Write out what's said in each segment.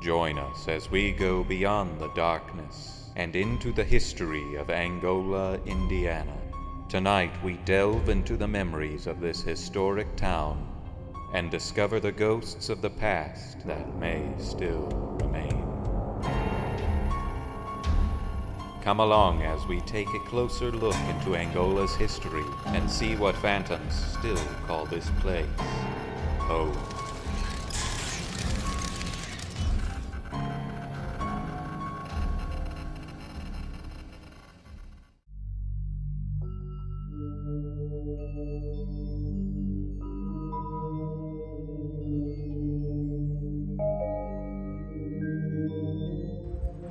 Join us as we go beyond the darkness and into the history of Angola, Indiana. Tonight we delve into the memories of this historic town and discover the ghosts of the past that may still remain. Come along as we take a closer look into Angola's history and see what phantoms still call this place home.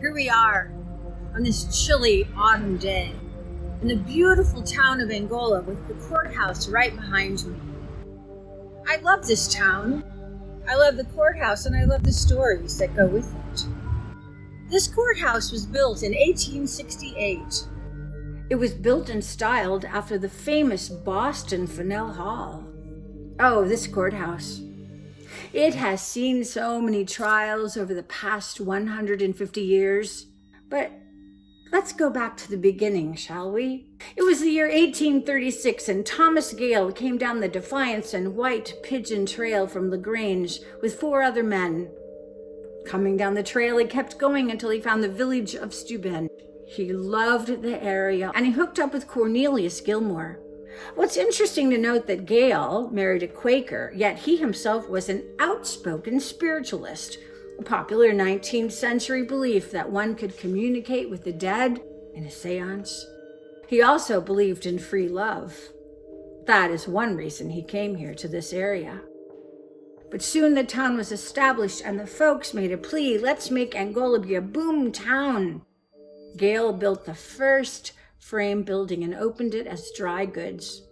Here we are on this chilly autumn day in the beautiful town of Angola with the courthouse right behind me. I love this town. I love the courthouse and I love the stories that go with it. This courthouse was built in 1868. It was built and styled after the famous Boston Faneuil Hall. Oh, this courthouse. It has seen so many trials over the past 150 years. But let's go back to the beginning, shall we? It was the year 1836, and Thomas Gale came down the Defiance and White Pigeon Trail from LaGrange with 4 other men. Coming down the trail, he kept going until he found the village of Steuben. He loved the area, and he hooked up with Cornelius Gilmore. What's interesting to note that Gale married a Quaker, yet he himself was an outspoken spiritualist, a popular 19th century belief that one could communicate with the dead in a seance. He also believed in free love. That is one reason he came here to this area. But soon the town was established and the folks made a plea, let's make Angola be a boom town. Gale built the first frame building and opened it as dry goods.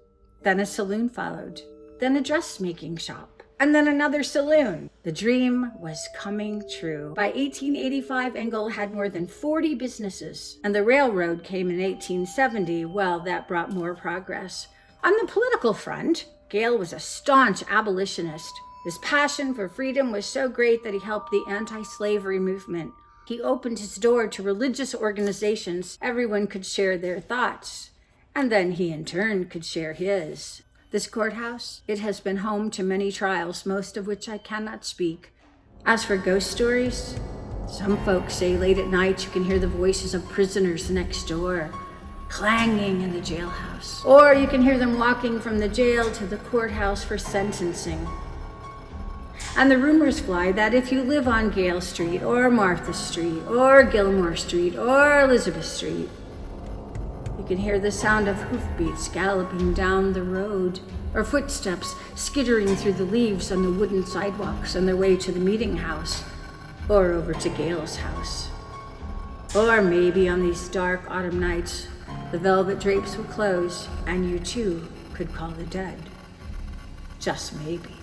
Then a saloon followed, then a dressmaking shop, and then another saloon. The dream was coming true. By 1885, Angola had more than 40 businesses, and the railroad came in 1870. Well, that brought more progress. On the political front, Gale was a staunch abolitionist. His passion for freedom was so great that he helped the anti-slavery movement. He opened his door to religious organizations. Everyone could share their thoughts, and then he in turn could share his. This courthouse, it has been home to many trials, most of which I cannot speak. As for ghost stories, some folks say late at night you can hear the voices of prisoners next door, clanging in the jailhouse. Or you can hear them walking from the jail to the courthouse for sentencing. And the rumors fly that if you live on Gale Street, or Martha Street, or Gilmore Street, or Elizabeth Street, you can hear the sound of hoofbeats galloping down the road, or footsteps skittering through the leaves on the wooden sidewalks on their way to the meeting house, or over to Gale's house. Or maybe on these dark autumn nights, the velvet drapes will close, and you too could call the dead. Just maybe.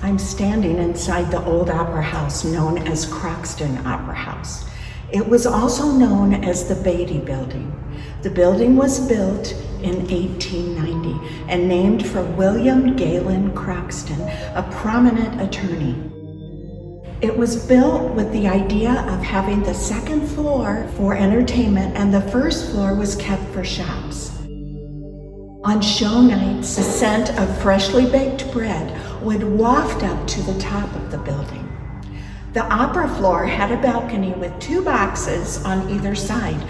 I'm standing inside the old opera house known as Croxton Opera House. It was also known as the Beatty Building. The building was built in 1890 and named for William Galen Croxton, a prominent attorney. It was built with the idea of having the second floor for entertainment and the first floor was kept for shops. On show nights, the scent of freshly baked bread would waft up to the top of the building. The opera floor had a balcony with 2 boxes on either side.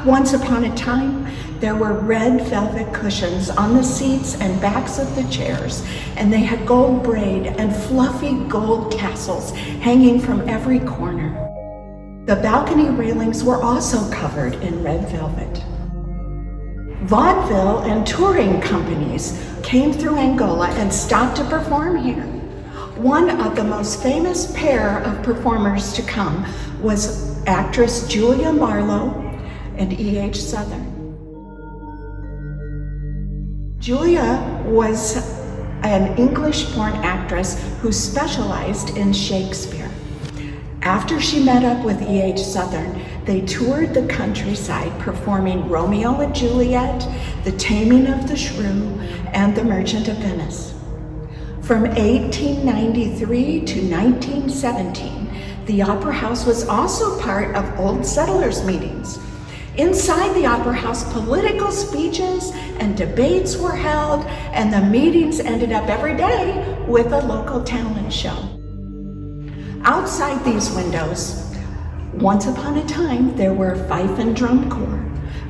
Once upon a time, there were red velvet cushions on the seats and backs of the chairs, and they had gold braid and fluffy gold tassels hanging from every corner. The balcony railings were also covered in red velvet. Vaudeville and touring companies came through Angola and stopped to perform here. One of the most famous pair of performers to come was actress Julia Marlowe and E.H. Southern. Julia was an English-born actress who specialized in Shakespeare. After she met up with E.H. Southern, they toured the countryside performing Romeo and Juliet, The Taming of the Shrew, and The Merchant of Venice. From 1893 to 1917, the Opera House was also part of Old Settlers meetings. Inside the Opera House, political speeches and debates were held, and the meetings ended up every day with a local talent show. Outside these windows, once upon a time, there were Fife and Drum Corps,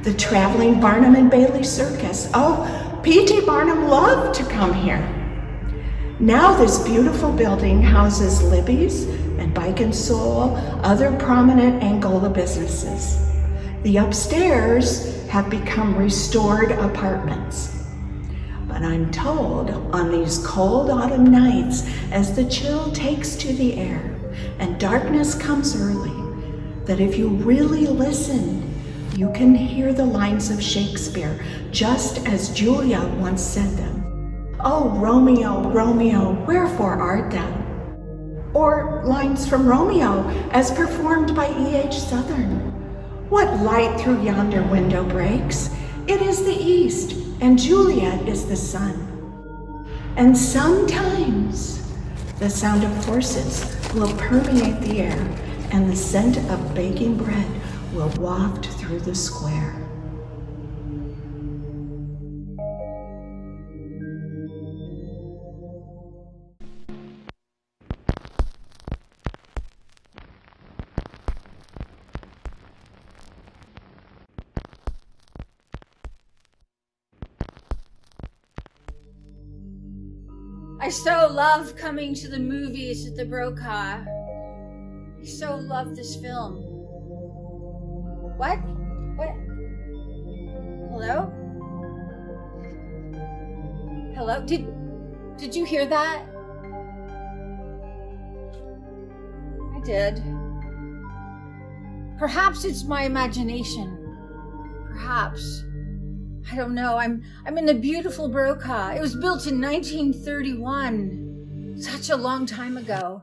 the traveling Barnum and Bailey Circus. Oh, P.T. Barnum loved to come here. Now this beautiful building houses Libby's and Bike and Soul, other prominent Angola businesses. The upstairs have become restored apartments. But I'm told on these cold autumn nights, as the chill takes to the air and darkness comes early, that if you really listen, you can hear the lines of Shakespeare, just as Julia once said them. "Oh, Romeo, Romeo, wherefore art thou?" Or lines from Romeo as performed by E.H. Southern. "What light through yonder window breaks? It is the east, and Juliet is the sun." And sometimes the sound of horses will permeate the air, and the scent of baking bread will waft through the square. I so love coming to the movies at the Broca. I so love this film. What? Hello? Hello? Did you hear that? I did. Perhaps it's my imagination. Perhaps. I don't know. I'm in the beautiful Broca. It was built in 1931. Such a long time ago.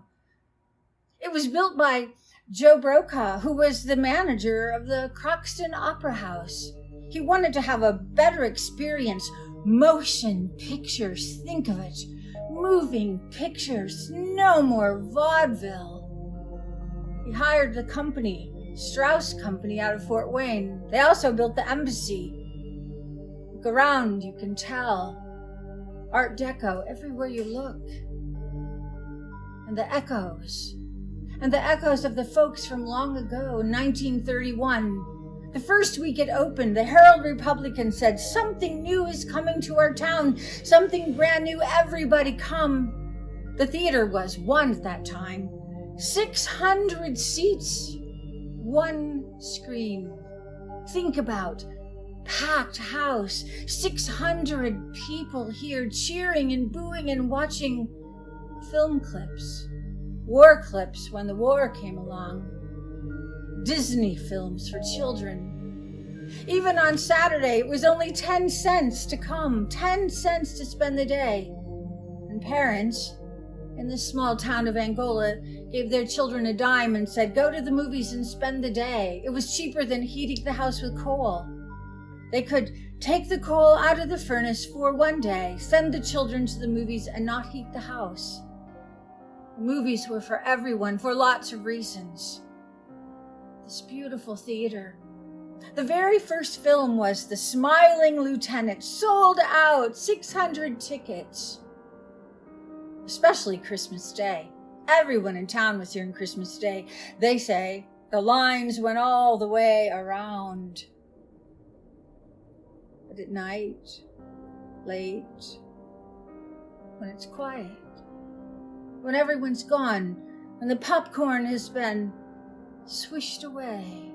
It was built by Joe Broca, who was the manager of the Croxton Opera House. He wanted to have a better experience. Motion pictures, think of it. Moving pictures, no more vaudeville. He hired the company, Strauss Company, out of Fort Wayne. They also built the embassy. Look around, you can tell. Art Deco everywhere you look. And the echoes of the folks from long ago, 1931. The first week it opened, the Herald-Republican said, "Something new is coming to our town, something brand new, everybody come." The theater was one at that time. 600 seats, one screen. Think about packed house, 600 people here cheering and booing and watching film clips, war clips when the war came along, Disney films for children. Even on Saturday, it was only 10 cents to come, 10 cents to spend the day. And parents in this small town of Angola gave their children a dime and said, "Go to the movies and spend the day." It was cheaper than heating the house with coal. They could take the coal out of the furnace for one day, send the children to the movies, and not heat the house. The movies were for everyone, for lots of reasons. This beautiful theater. The very first film was The Smiling Lieutenant, sold out, 600 tickets. Especially Christmas Day. Everyone in town was here on Christmas Day. They say the lines went all the way around. But at night, late, when it's quiet, when everyone's gone, when the popcorn has been swished away,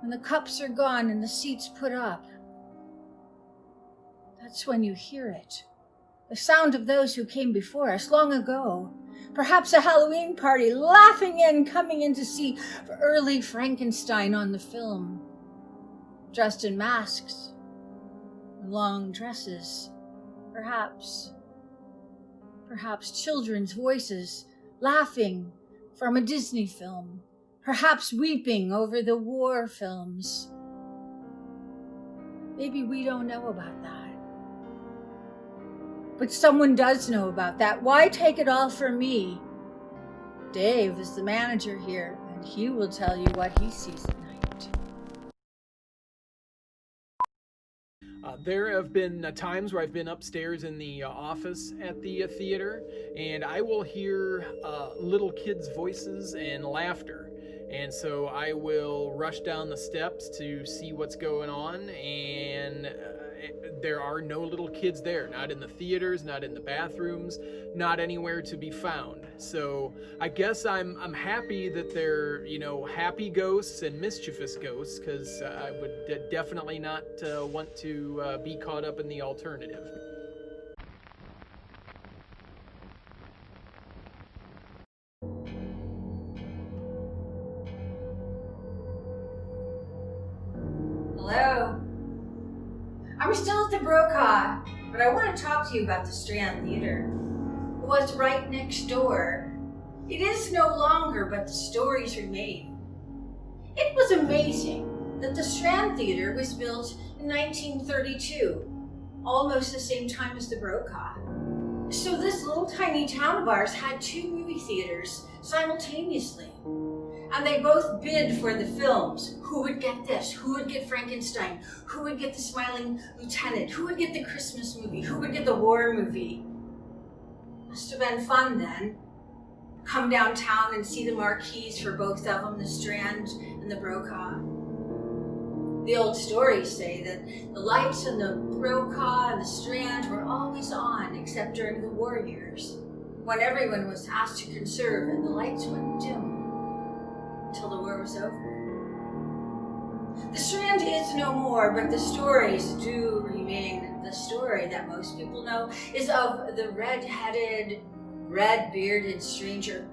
when the cups are gone and the seats put up, That's when you hear it. The sound of those who came before us long ago. Perhaps a Halloween party laughing in, coming in to see early Frankenstein on the film. Dressed in masks, long dresses, perhaps children's voices laughing from a Disney film, perhaps weeping over the war films. Maybe we don't know about that. But someone does know about that. Why take it all from me? Dave is the manager here, and he will tell you what he sees at night. There have been times where I've been upstairs in the office at the theater, and I will hear little kids' voices and laughter. And so I will rush down the steps to see what's going on, and there are no little kids there, not in the theaters, not in the bathrooms, not anywhere to be found. So I guess I'm happy that they're, happy ghosts and mischievous ghosts, because I would definitely not want to be caught up in the alternative. Hello? I'm still at the Broca, but I want to talk to you about the Strand Theater. It was right next door. It is no longer, but the stories remain. It was amazing that the Strand Theater was built in 1932, almost the same time as the Broca. So this little tiny town of ours had two movie theaters simultaneously. And they both bid for the films. Who would get this? Who would get Frankenstein? Who would get the Smiling Lieutenant? Who would get the Christmas movie? Who would get the war movie? Must have been fun then. Come downtown and see the marquees for both of them, the Strand and the Broca. The old stories say that the lights in the Broca and the Strand were always on, except during the war years, when everyone was asked to conserve and the lights went dim until the war was over. The Strand is no more, but the stories do remain. The story that most people know is of the red-headed, red-bearded stranger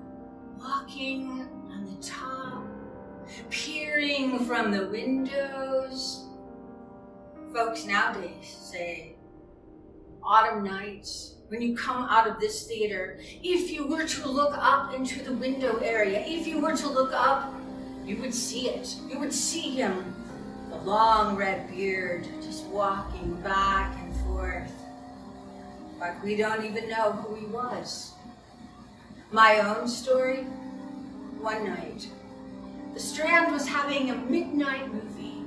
walking on the top, peering from the windows. Folks nowadays say, autumn nights, when you come out of this theater, if you were to look up into the window area, if you were to look up, you would see it. You would see him, the long red beard, just walking back and forth. But we don't even know who he was. My own story, one night, the Strand was having a midnight movie.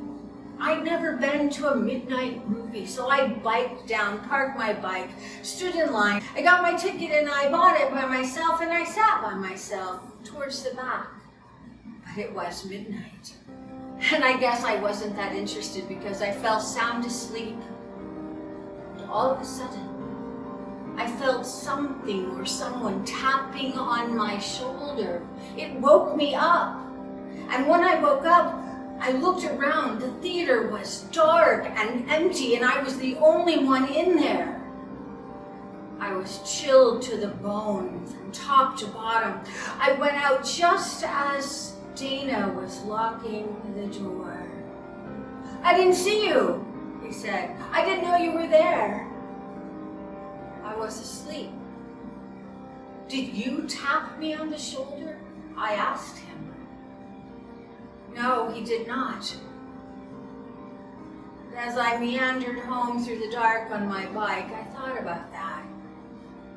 I'd never been to a midnight movie, so I biked down, parked my bike, stood in line. I got my ticket and I bought it by myself, and I sat by myself towards the back. But it was midnight. And I guess I wasn't that interested because I fell sound asleep. And all of a sudden, I felt something or someone tapping on my shoulder. It woke me up. And when I woke up, I looked around. The theater was dark and empty, and I was the only one in there. I was chilled to the bone from top to bottom. I went out just as Dana was locking the door. "I didn't see you," he said. "I didn't know you were there." I was asleep. "Did you tap me on the shoulder?" I asked him. No, he did not. As I meandered home through the dark on my bike, I thought about that.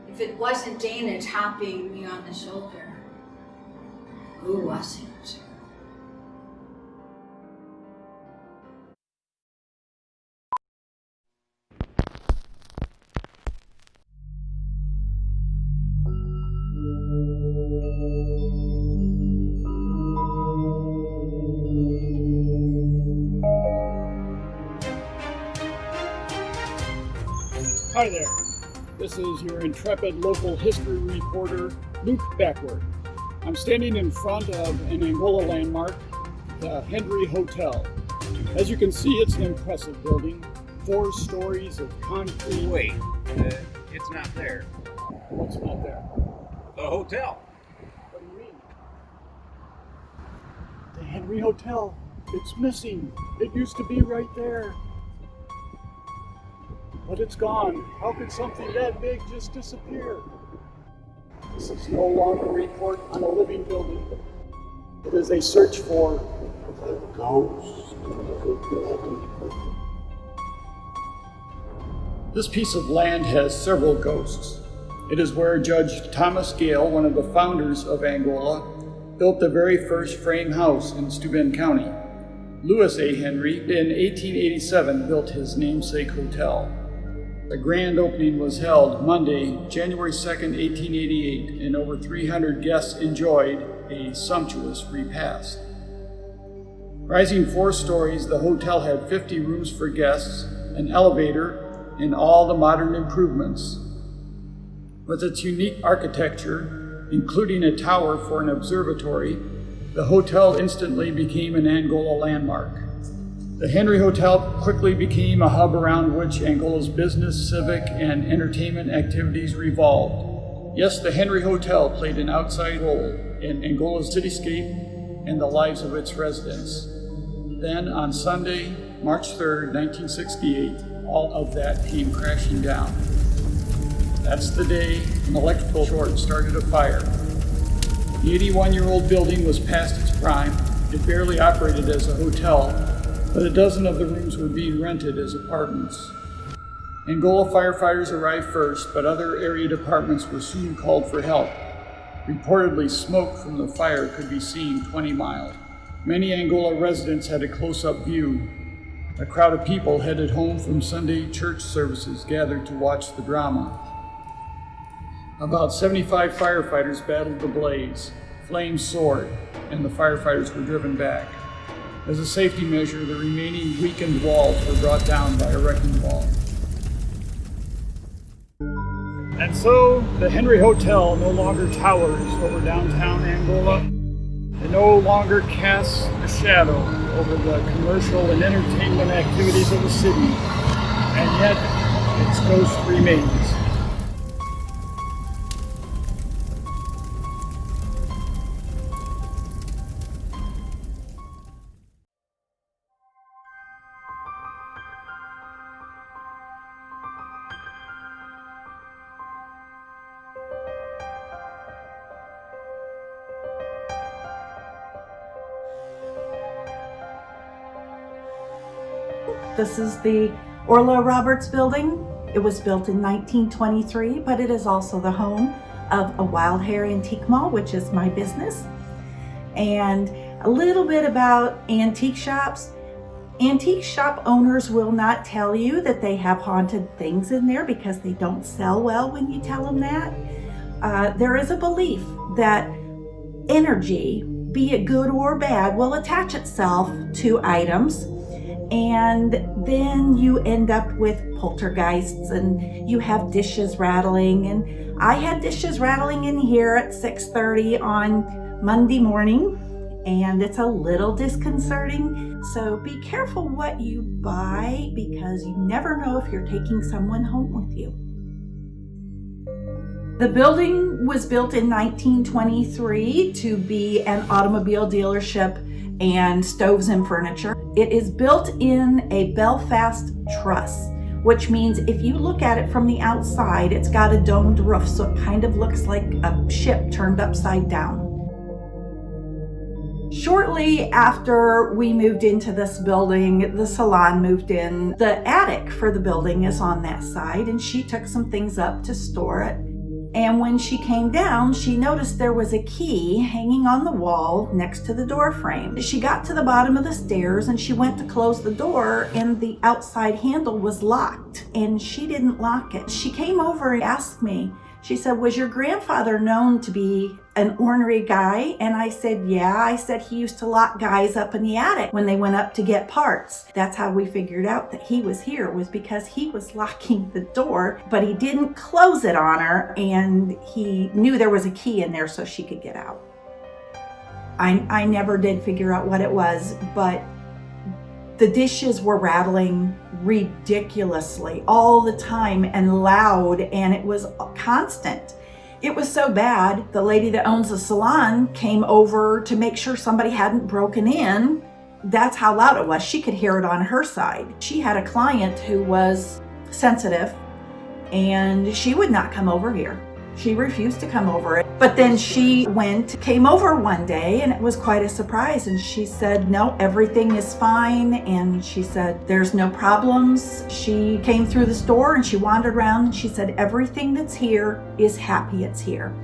If it wasn't Dana tapping me on the shoulder, who was it? Hi there, this is your intrepid local history reporter, Luke Backward. I'm standing in front of an Angola landmark, the Hendry Hotel. As you can see, it's an impressive building. 4 stories of concrete. Wait, it's not there. What's not there? The hotel. What do you mean? The Hendry Hotel. It's missing. It used to be right there. But it's gone. How could something that big just disappear? This is no longer a report on a living building. It is a search for the ghost of the building. This piece of land has several ghosts. It is where Judge Thomas Gale, one of the founders of Angola, built the very first frame house in Steuben County. Lewis A. Henry, in 1887, built his namesake hotel. The grand opening was held Monday, January 2nd, 1888, and over 300 guests enjoyed a sumptuous repast. Rising 4 stories, the hotel had 50 rooms for guests, an elevator, and all the modern improvements. With its unique architecture, including a tower for an observatory, the hotel instantly became an Angola landmark. The Hendry Hotel quickly became a hub around which Angola's business, civic, and entertainment activities revolved. Yes, the Hendry Hotel played an outside role in Angola's cityscape and the lives of its residents. Then, on Sunday, March 3rd, 1968, all of that came crashing down. That's the day an electrical short started a fire. The 81-year-old building was past its prime. It barely operated as a hotel, but a dozen of the rooms were being rented as apartments. Angola firefighters arrived first, but other area departments were soon called for help. Reportedly, smoke from the fire could be seen 20 miles. Many Angola residents had a close-up view. A crowd of people headed home from Sunday church services gathered to watch the drama. About 75 firefighters battled the blaze. Flames soared, and the firefighters were driven back. As a safety measure, the remaining weakened walls were brought down by a wrecking ball. And so, the Hendry Hotel no longer towers over downtown Angola. It no longer casts a shadow over the commercial and entertainment activities of the city, and yet its ghost remains. This is the Orlo Roberts building. It was built in 1923, but it is also the home of a Wild Hare antique mall, which is my business. And a little bit about antique shops. Antique shop owners will not tell you that they have haunted things in there because they don't sell well when you tell them that. There is a belief that energy, be it good or bad, will attach itself to items. And then you end up with poltergeists and you have dishes rattling. And I had dishes rattling in here at 6:30 on Monday morning, and it's a little disconcerting. So be careful what you buy because you never know if you're taking someone home with you. The building was built in 1923 to be an automobile dealership and stoves and furniture. It is built in a Belfast truss, which means if you look at it from the outside, it's got a domed roof, so it kind of looks like a ship turned upside down. Shortly after we moved into this building, the salon moved in. The attic for the building is on that side, and she took some things up to store it. And when she came down, she noticed there was a key hanging on the wall next to the door frame. She got to the bottom of the stairs and she went to close the door, and the outside handle was locked and she didn't lock it. She came over and asked me, she said, "Was your grandfather known to be an ornery guy?" And I said, "Yeah." I said, "He used to lock guys up in the attic when they went up to get parts." That's how we figured out that he was here, was because he was locking the door, but he didn't close it on her, and he knew there was a key in there so she could get out. I never did figure out what it was, but The dishes were rattling ridiculously all the time and loud, and it was constant. It was so bad, the lady that owns the salon came over to make sure somebody hadn't broken in. That's how loud it was. She could hear it on her side. She had a client who was sensitive, and she would not come over here. She refused to come over. But then she came over one day, and it was quite a surprise. And she said, no, everything is fine. And she said, there's no problems. She came through the store and she wandered around and she said, everything that's here is happy it's here.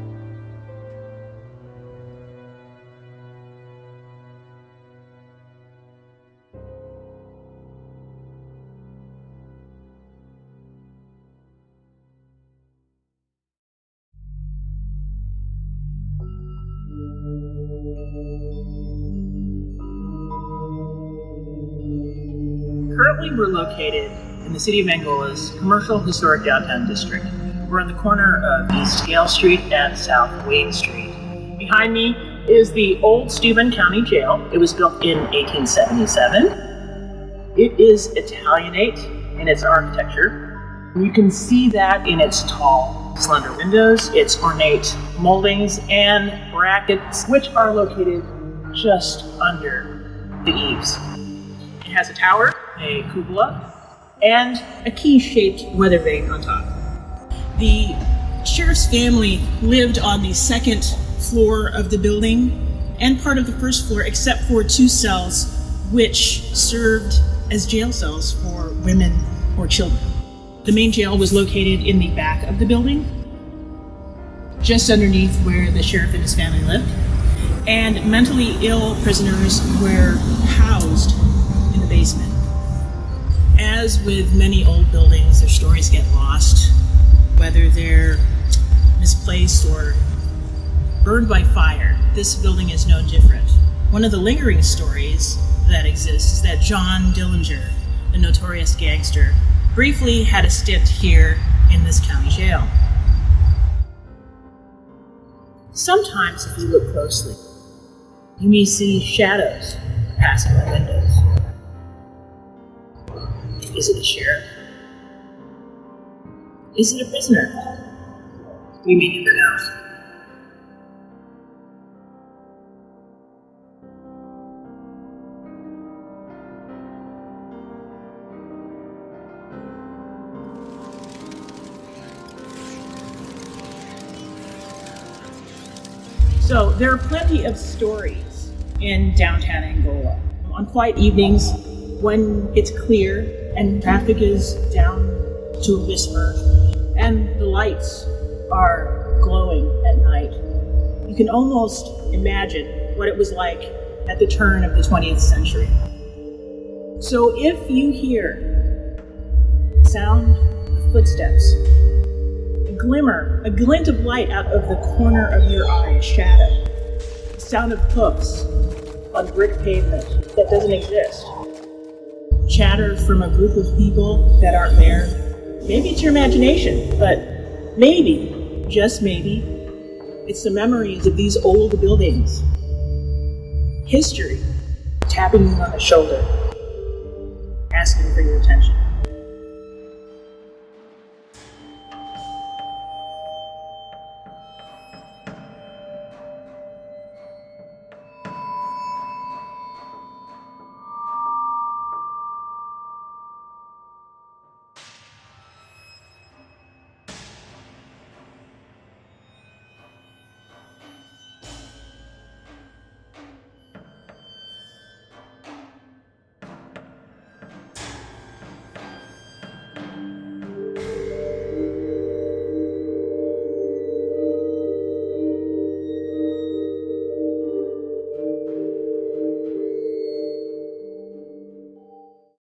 Currently, we're located in the city of Angola's commercial historic downtown district. We're on the corner of East Gale Street and South Wayne Street. Behind me is the old Steuben County Jail. It was built in 1877. It is Italianate in its architecture. You can see that in its tall, slender windows, its ornate moldings and brackets, which are located just under the eaves. It has a tower, a cupola, and a key-shaped weather vane on top. The sheriff's family lived on the second floor of the building and part of the first floor, except for 2 cells which served as jail cells for women or children. The main jail was located in the back of the building, just underneath where the sheriff and his family lived, and mentally ill prisoners were housed in the basement. As with many old buildings, their stories get lost, whether they're misplaced or burned by fire. This building is no different. One of the lingering stories that exists is that John Dillinger, the notorious gangster, briefly had a stint here in this county jail. Sometimes, if you look closely, you may see shadows passing the windows. Is it a sheriff? Is it a prisoner? We may never know. So there are plenty of stories in downtown Angola. On quiet evenings, when it's clear and traffic is down to a whisper and the lights are glowing at night, you can almost imagine what it was like at the turn of the 20th century. So if you hear the sound of footsteps, a glimmer, a glint of light out of the corner of your eye, a shadow, the sound of hoofs on brick pavement that doesn't exist, chatter from a group of people that aren't there. Maybe it's your imagination, but maybe, just maybe, it's the memories of these old buildings. History tapping you on the shoulder, asking for your attention.